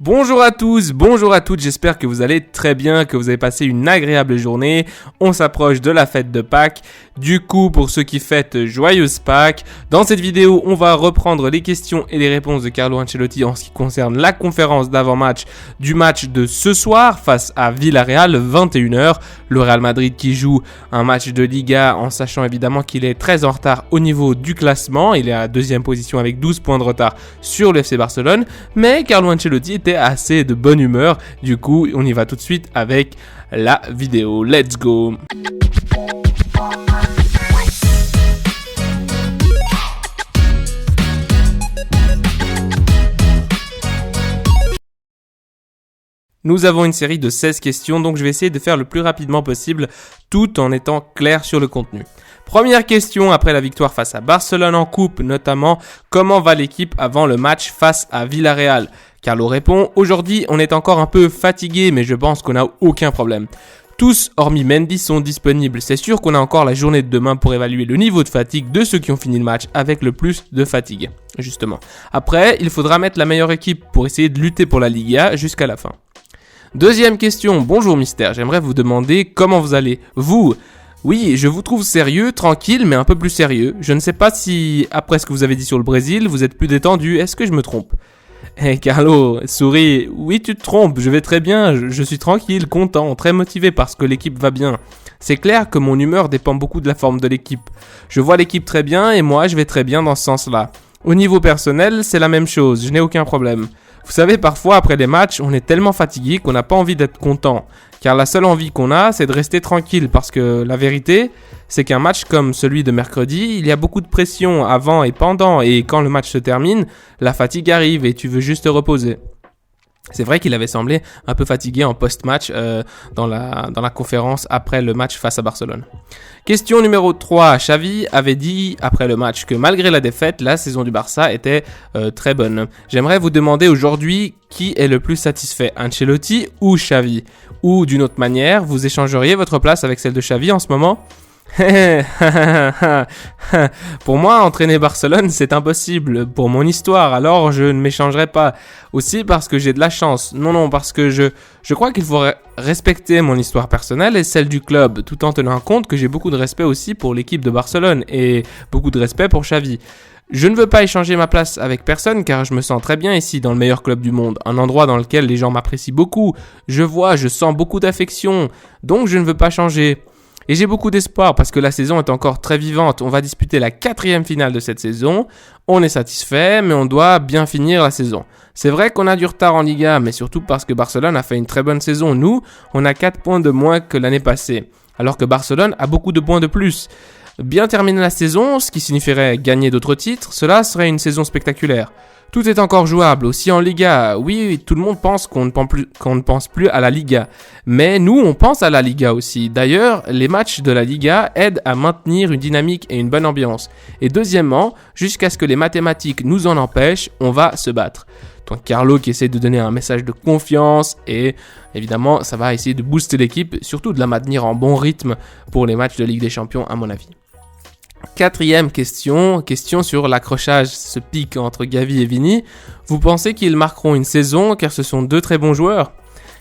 Bonjour à tous, bonjour à toutes, j'espère que vous allez très bien, que vous avez passé une agréable journée. On s'approche de la fête de Pâques. Du coup, pour ceux qui fêtent, joyeuse Pâques. Dans cette vidéo, on va reprendre les questions et les réponses de Carlo Ancelotti en ce qui concerne la conférence d'avant-match du match de ce soir face à Villarreal, 21h. Le Real Madrid qui joue un match de Liga en sachant évidemment qu'il est très en retard au niveau du classement. Il est à deuxième position avec 12 points de retard sur le FC Barcelone. Mais Carlo Ancelotti était assez de bonne humeur. Du coup, on y va tout de suite avec la vidéo. Let's go! Nous avons une série de 16 questions, donc je vais essayer de faire le plus rapidement possible, tout en étant clair sur le contenu. Première question, après la victoire face à Barcelone en coupe, notamment, comment va l'équipe avant le match face à Villarreal? Carlo répond, aujourd'hui on est encore un peu fatigué, mais je pense qu'on n'a aucun problème. Tous, hormis Mendy, sont disponibles. C'est sûr qu'on a encore la journée de demain pour évaluer le niveau de fatigue de ceux qui ont fini le match avec le plus de fatigue, justement. Après, il faudra mettre la meilleure équipe pour essayer de lutter pour la Liga jusqu'à la fin. Deuxième question, bonjour Mystère, j'aimerais vous demander comment vous allez. Vous, oui, je vous trouve sérieux, tranquille, mais un peu plus sérieux. Je ne sais pas si, après ce que vous avez dit sur le Brésil, vous êtes plus détendu, est-ce que je me trompe? Carlo sourit, oui tu te trompes, je vais très bien, je suis tranquille, content, très motivé parce que l'équipe va bien. C'est clair que mon humeur dépend beaucoup de la forme de l'équipe. Je vois l'équipe très bien et moi je vais très bien dans ce sens-là. Au niveau personnel, c'est la même chose, je n'ai aucun problème. Vous savez, parfois après les matchs, on est tellement fatigué qu'on n'a pas envie d'être content. Car la seule envie qu'on a, c'est de rester tranquille. Parce que la vérité, c'est qu'un match comme celui de mercredi, il y a beaucoup de pression avant et pendant. Et quand le match se termine, la fatigue arrive et tu veux juste te reposer. C'est vrai qu'il avait semblé un peu fatigué en post-match dans la conférence après le match face à Barcelone. Question numéro 3. Xavi avait dit après le match que malgré la défaite, la saison du Barça était très bonne. J'aimerais vous demander aujourd'hui qui est le plus satisfait, Ancelotti ou Xavi? Ou d'une autre manière, vous échangeriez votre place avec celle de Xavi en ce moment? Pour moi, entraîner Barcelone, c'est impossible pour mon histoire, alors je ne m'échangerai pas. Aussi parce que j'ai de la chance. Non, parce que je crois qu'il faut respecter mon histoire personnelle et celle du club, tout en tenant compte que j'ai beaucoup de respect aussi pour l'équipe de Barcelone et beaucoup de respect pour Xavi. Je ne veux pas échanger ma place avec personne car je me sens très bien ici dans le meilleur club du monde, un endroit dans lequel les gens m'apprécient beaucoup. Je sens beaucoup d'affection, donc je ne veux pas changer. Et j'ai beaucoup d'espoir parce que la saison est encore très vivante. On va disputer la 4e finale de cette saison. On est satisfait, mais on doit bien finir la saison. C'est vrai qu'on a du retard en Liga, mais surtout parce que Barcelone a fait une très bonne saison. Nous, on a 4 points de moins que l'année passée, alors que Barcelone a beaucoup de points de plus. Bien terminer la saison, ce qui signifierait gagner d'autres titres, cela serait une saison spectaculaire. Tout est encore jouable, aussi en Liga. Oui, tout le monde pense qu'on ne pense plus à la Liga. Mais nous, on pense à la Liga aussi. D'ailleurs, les matchs de la Liga aident à maintenir une dynamique et une bonne ambiance. Et deuxièmement, jusqu'à ce que les mathématiques nous en empêchent, on va se battre. Donc Carlo qui essaie de donner un message de confiance et évidemment, ça va essayer de booster l'équipe, surtout de la maintenir en bon rythme pour les matchs de Ligue des Champions à mon avis. 4e question sur l'accrochage, ce pic entre Gavi et Vini. Vous pensez qu'ils marqueront une saison car ce sont deux très bons joueurs?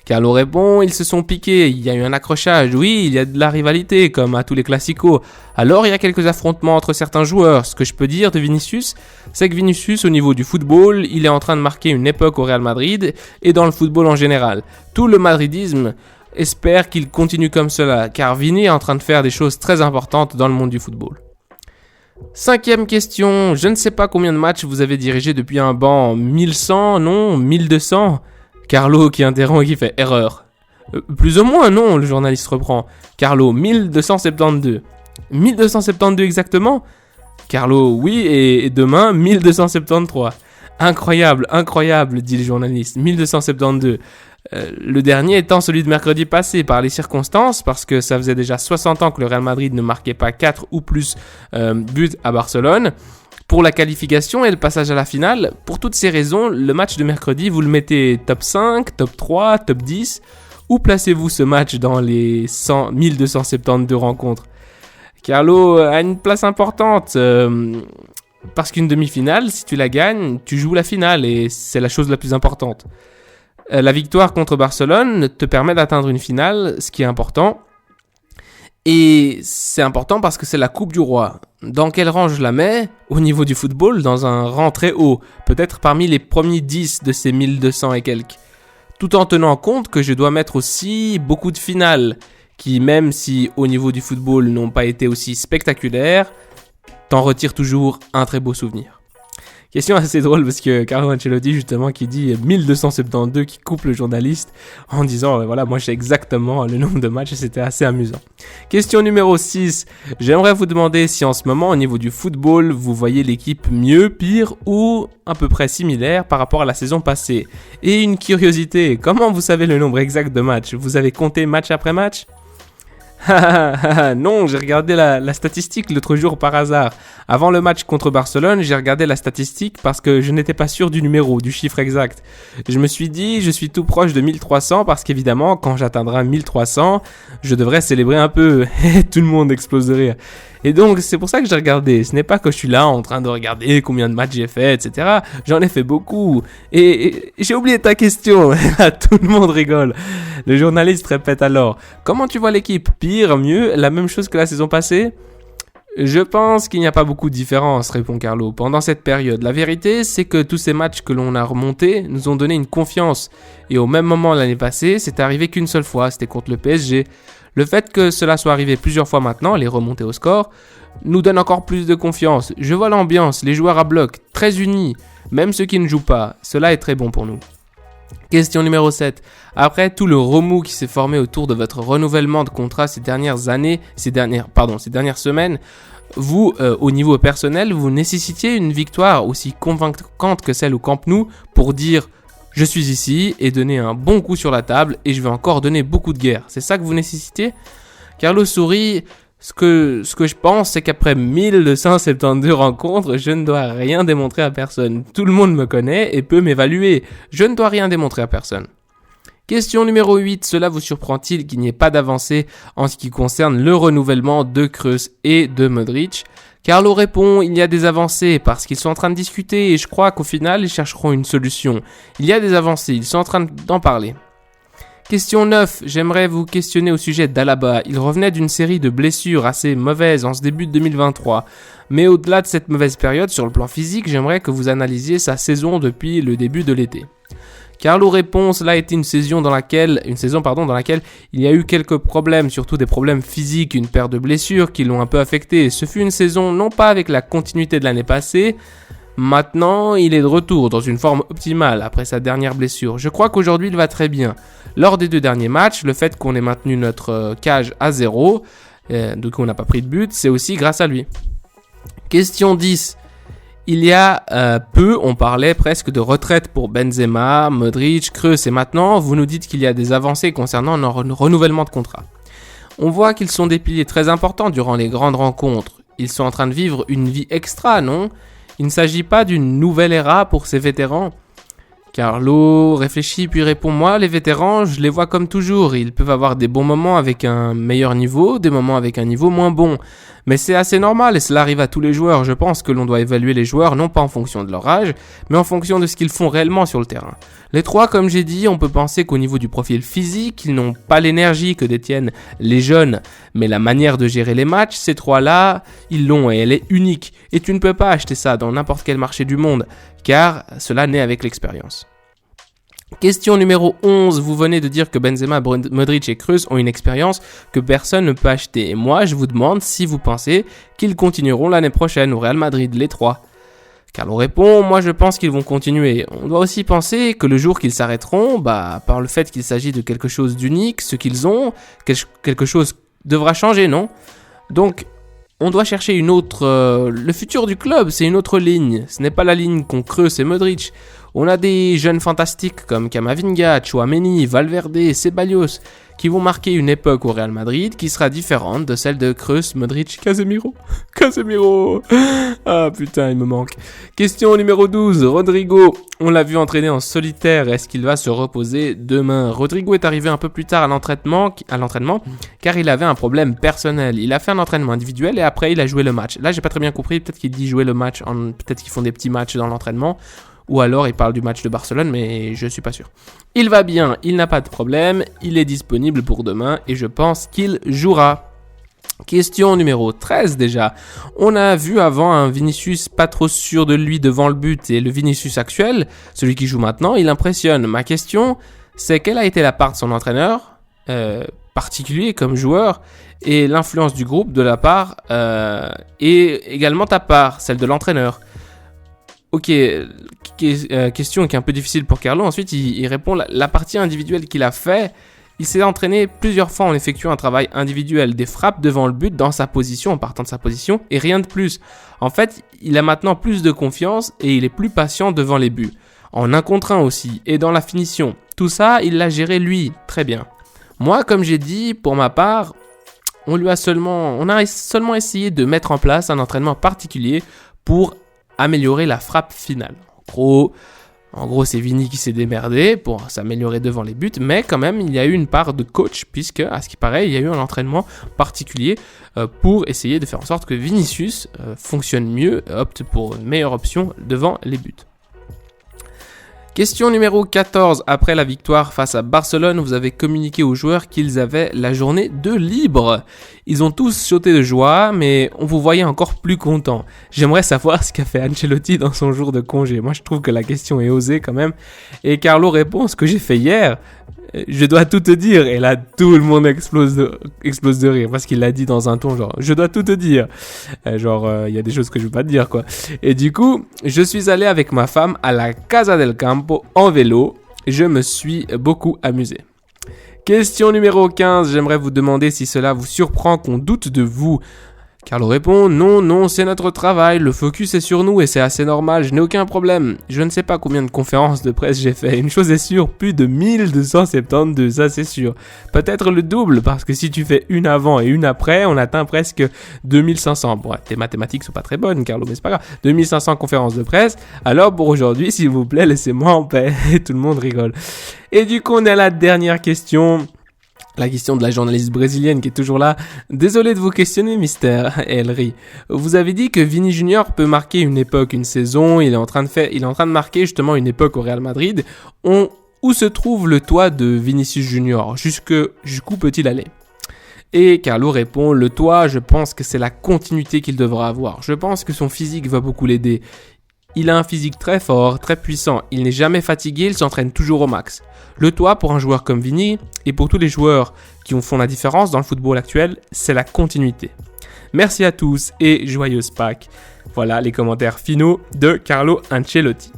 Carlo répond, ils se sont piqués, il y a eu un accrochage, oui, il y a de la rivalité comme à tous les classicos. Alors il y a quelques affrontements entre certains joueurs. Ce que je peux dire de Vinicius, c'est que Vinicius au niveau du football, il est en train de marquer une époque au Real Madrid et dans le football en général. Tout le madridisme espère qu'il continue comme cela car Vini est en train de faire des choses très importantes dans le monde du football. 5e question, je ne sais pas combien de matchs vous avez dirigé depuis un banc, 1100, non, 1200? Carlo qui interrompt et qui fait erreur. Plus ou moins, non, le journaliste reprend. Carlo, 1272. 1272 exactement? Carlo, oui, et demain, 1273. Incroyable, dit le journaliste, 1272. Le dernier étant celui de mercredi passé par les circonstances, parce que ça faisait déjà 60 ans que le Real Madrid ne marquait pas 4 ou plus buts à Barcelone. Pour la qualification et le passage à la finale, pour toutes ces raisons, le match de mercredi, vous le mettez top 5, top 3, top 10. Où placez-vous ce match dans les 1272 rencontres? Carlo a une place importante. Parce qu'une demi-finale, si tu la gagnes, tu joues la finale et c'est la chose la plus importante. La victoire contre Barcelone te permet d'atteindre une finale, ce qui est important. Et c'est important parce que c'est la Coupe du Roi. Dans quel rang je la mets? Au niveau du football, dans un rang très haut. Peut-être parmi les premiers 10 de ces 1200 et quelques. Tout en tenant compte que je dois mettre aussi beaucoup de finales, qui même si au niveau du football n'ont pas été aussi spectaculaires, t'en retires toujours un très beau souvenir. Question assez drôle parce que Carlo Ancelotti justement qui dit 1272 qui coupe le journaliste en disant voilà moi j'ai exactement le nombre de matchs et c'était assez amusant. Question numéro 6, j'aimerais vous demander si en ce moment au niveau du football vous voyez l'équipe mieux, pire ou à peu près similaire par rapport à la saison passée. Et une curiosité, comment vous savez le nombre exact de matchs? Vous avez compté match après match? Non, j'ai regardé la statistique l'autre jour par hasard. Avant le match contre Barcelone, j'ai regardé la statistique parce que je n'étais pas sûr du chiffre exact. Je me suis dit, je suis tout proche de 1300 parce qu'évidemment, quand j'atteindrai 1300, je devrais célébrer un peu. Et tout le monde explose de rire. Et donc, c'est pour ça que j'ai regardé. Ce n'est pas que je suis là en train de regarder combien de matchs j'ai fait, etc. J'en ai fait beaucoup. Et j'ai oublié ta question. Tout le monde rigole. Le journaliste répète alors. Comment tu vois l'équipe? Pire, mieux, la même chose que la saison passée? Je pense qu'il n'y a pas beaucoup de différence, répond Carlo, pendant cette période. La vérité, c'est que tous ces matchs que l'on a remontés nous ont donné une confiance. Et au même moment l'année passée, c'est arrivé qu'une seule fois, c'était contre le PSG. Le fait que cela soit arrivé plusieurs fois maintenant, les remontées au score, nous donne encore plus de confiance. Je vois l'ambiance, les joueurs à bloc, très unis, même ceux qui ne jouent pas. Cela est très bon pour nous. Question numéro 7. Après tout le remous qui s'est formé autour de votre renouvellement de contrat ces dernières semaines, vous, au niveau personnel, vous nécessitiez une victoire aussi convaincante que celle au Camp Nou pour dire « Je suis ici » et donner un bon coup sur la table et je vais encore donner beaucoup de guerre. C'est ça que vous nécessitez? Carlo sourit. Ce que je pense, c'est qu'après 1272 rencontres, je ne dois rien démontrer à personne. Tout le monde me connaît et peut m'évaluer. Je ne dois rien démontrer à personne. Question numéro 8. Cela vous surprend-il qu'il n'y ait pas d'avancée en ce qui concerne le renouvellement de Kroos et de Modric? Carlo répond, il y a des avancées parce qu'ils sont en train de discuter et je crois qu'au final, ils chercheront une solution. Il y a des avancées, ils sont en train d'en parler. Question 9, j'aimerais vous questionner au sujet d'Alaba. Il revenait d'une série de blessures assez mauvaises en ce début de 2023. Mais au-delà de cette mauvaise période, sur le plan physique, j'aimerais que vous analysiez sa saison depuis le début de l'été. Carlo répond, cela a été une saison dans laquelle il y a eu quelques problèmes, surtout des problèmes physiques, une paire de blessures qui l'ont un peu affecté. Ce fut une saison non pas avec la continuité de l'année passée. Maintenant, il est de retour dans une forme optimale après sa dernière blessure. Je crois qu'aujourd'hui, il va très bien. Lors des 2 derniers matchs, le fait qu'on ait maintenu notre cage à 0, donc on n'a pas pris de but, c'est aussi grâce à lui. Question 10. Il y a peu, on parlait presque de retraite pour Benzema, Modric, Kroos et maintenant, vous nous dites qu'il y a des avancées concernant leur renouvellement de contrat. On voit qu'ils sont des piliers très importants durant les grandes rencontres. Ils sont en train de vivre une vie extra, non ? Il ne s'agit pas d'une nouvelle ère pour ces vétérans. Carlo réfléchit puis répond, moi les vétérans je les vois comme toujours, ils peuvent avoir des bons moments avec un meilleur niveau, des moments avec un niveau moins bon. Mais c'est assez normal et cela arrive à tous les joueurs, je pense que l'on doit évaluer les joueurs non pas en fonction de leur âge, mais en fonction de ce qu'ils font réellement sur le terrain. Les 3, comme j'ai dit, on peut penser qu'au niveau du profil physique, ils n'ont pas l'énergie que détiennent les jeunes, mais la manière de gérer les matchs, ces 3-là, ils l'ont et elle est unique. Et tu ne peux pas acheter ça dans n'importe quel marché du monde, car cela naît avec l'expérience. Question numéro 11, vous venez de dire que Benzema, Modric et Kroos ont une expérience que personne ne peut acheter. Et moi, je vous demande si vous pensez qu'ils continueront l'année prochaine au Real Madrid, les 3. Carlo répond, moi je pense qu'ils vont continuer. On doit aussi penser que le jour qu'ils s'arrêteront, par le fait qu'il s'agit de quelque chose d'unique, ce qu'ils ont, quelque chose devra changer, non ? Donc, on doit chercher une autre... le futur du club, c'est une autre ligne. Ce n'est pas la ligne qu'ont Kroos et Modric. On a des jeunes fantastiques comme Camavinga, Tchouaméni, Valverde, Ceballos qui vont marquer une époque au Real Madrid qui sera différente de celle de Kroos, Modric, Casemiro. Ah putain, il me manque. Question numéro 12, Rodrigo. On l'a vu entraîner en solitaire, est-ce qu'il va se reposer demain ? Rodrigo est arrivé un peu plus tard à l'entraînement car il avait un problème personnel. Il a fait un entraînement individuel et après il a joué le match. Là j'ai pas très bien compris, peut-être qu'il dit jouer le match, peut-être qu'ils font des petits matchs dans l'entraînement. Ou alors il parle du match de Barcelone, mais je suis pas sûr. Il va bien, il n'a pas de problème, il est disponible pour demain et je pense qu'il jouera. Question numéro 13 déjà. On a vu avant un Vinicius pas trop sûr de lui devant le but et le Vinicius actuel, celui qui joue maintenant, il impressionne. Ma question, c'est quelle a été la part de son entraîneur particulier comme joueur et l'influence du groupe de la part et également ta part, celle de l'entraîneur. Ok, question qui est un peu difficile pour Carlo. Ensuite, il répond la partie individuelle qu'il a fait. Il s'est entraîné plusieurs fois en effectuant un travail individuel, des frappes devant le but dans sa position, en partant de sa position, et rien de plus. En fait, il a maintenant plus de confiance et il est plus patient devant les buts. En 1 contre 1 aussi, et dans la finition. Tout ça, il l'a géré lui, très bien. Moi, comme j'ai dit, pour ma part, on a seulement essayé de mettre en place un entraînement particulier pour améliorer la frappe finale. En gros, c'est Vini qui s'est démerdé pour s'améliorer devant les buts, mais quand même, il y a eu une part de coach, puisque, à ce qui paraît, il y a eu un entraînement particulier pour essayer de faire en sorte que Vinicius fonctionne mieux, opte pour une meilleure option devant les buts. Question numéro 14. Après la victoire face à Barcelone, vous avez communiqué aux joueurs qu'ils avaient la journée de libre. Ils ont tous sauté de joie, mais on vous voyait encore plus content. J'aimerais savoir ce qu'a fait Ancelotti dans son jour de congé. Moi, je trouve que la question est osée quand même. Et Carlo répond, ce que j'ai fait hier, je dois tout te dire. Et là, tout le monde explose de rire parce qu'il l'a dit dans un ton genre, je dois tout te dire. Il y a des choses que je veux pas te dire, quoi. Et du coup, je suis allé avec ma femme à la Casa del Campo en vélo. Je me suis beaucoup amusé. Question numéro 15. J'aimerais vous demander si cela vous surprend qu'on doute de vous. Carlo répond, non, c'est notre travail, le focus est sur nous et c'est assez normal, je n'ai aucun problème. Je ne sais pas combien de conférences de presse j'ai fait, une chose est sûre, plus de 1272, ça c'est sûr. Peut-être le double, parce que si tu fais une avant et une après, on atteint presque 2500. Bon, tes mathématiques sont pas très bonnes, Carlo, mais c'est pas grave. 2500 conférences de presse, alors pour aujourd'hui, s'il vous plaît, laissez-moi en paix. Et tout le monde rigole. Et du coup, on est à la dernière question. La question de la journaliste brésilienne qui est toujours là. Désolé de vous questionner, Mister. Elle rit. Vous avez dit que Vini Junior peut marquer une époque, une saison. Il est en train de marquer justement une époque au Real Madrid. Où se trouve le toit de Vinicius Junior? Jusqu'où peut-il aller? Et Carlo répond, le toit, je pense que c'est la continuité qu'il devra avoir. Je pense que son physique va beaucoup l'aider. Il a un physique très fort, très puissant, il n'est jamais fatigué, il s'entraîne toujours au max. Le toit pour un joueur comme Vini, et pour tous les joueurs qui font la différence dans le football actuel, c'est la continuité. Merci à tous et joyeuse Pâques. Voilà les commentaires finaux de Carlo Ancelotti.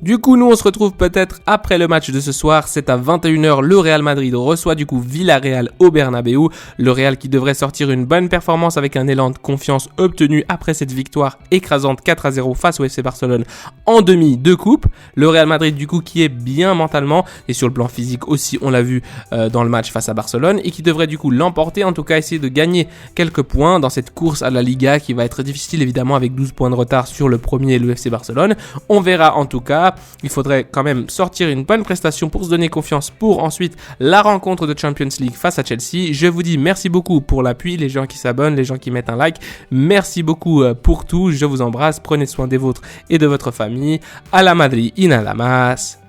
Du coup, nous on se retrouve peut-être après le match de ce soir, c'est à 21h, le Real Madrid reçoit du coup Villarreal au Bernabéu, le Real qui devrait sortir une bonne performance avec un élan de confiance obtenu après cette victoire écrasante 4-0 face au FC Barcelone en demi de coupe, le Real Madrid du coup qui est bien mentalement et sur le plan physique aussi, on l'a vu dans le match face à Barcelone et qui devrait du coup l'emporter, en tout cas essayer de gagner quelques points dans cette course à la Liga qui va être difficile évidemment avec 12 points de retard sur le premier, le FC Barcelone. On verra en tout cas. Il faudrait quand même sortir une bonne prestation pour se donner confiance pour ensuite la rencontre de Champions League face à Chelsea. Je vous dis merci beaucoup pour l'appui, les gens qui s'abonnent, les gens qui mettent un like. Merci beaucoup pour tout. Je vous embrasse. Prenez soin des vôtres et de votre famille. A la Madrid y nada más.